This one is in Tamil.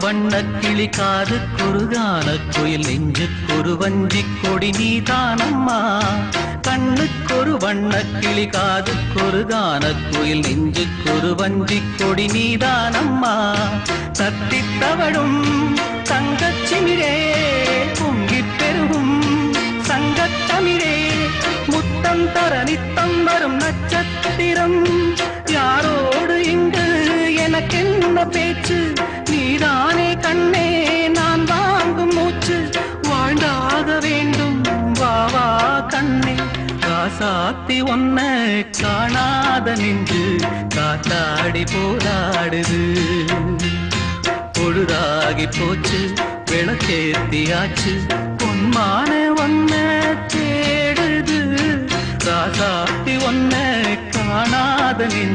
வண்ணக்கிளி காதுக்கொரு கானக்குயில் நெஞ்சுக்கொரு வஞ்சிக் கொடி நீதானம்மா கண்ணுக்கொரு வண்ணக்கிளி காதுக்கொரு கானக்குயில் நெஞ்சுக்கொரு வஞ்சிக் கொடி நீதானம்மா தத்தித் தவழும் தங்கச்சிமிழே பொங்கிப் பெருகும் சங்கத்தமிழே முத்தம் தர நித்தம் வரும் நட்சத்திரம் யாரோடு இங்கு எனக்கென்ன பேச்சு நீதானே கண்ணே நான் வாங்கும் மூச்சு வாழ்ந்தாக வேண்டும் வா வா கண்ணே ராசாத்தி ஒன்ன காணாத நின்று காத்தாடி போராடுது பொழுதாகி போச்சு விளக்கேத்தியாச்சு பொன்மான ஒன்ன தேடுது ராசாத்தி ஒன்ன காணாத நின்று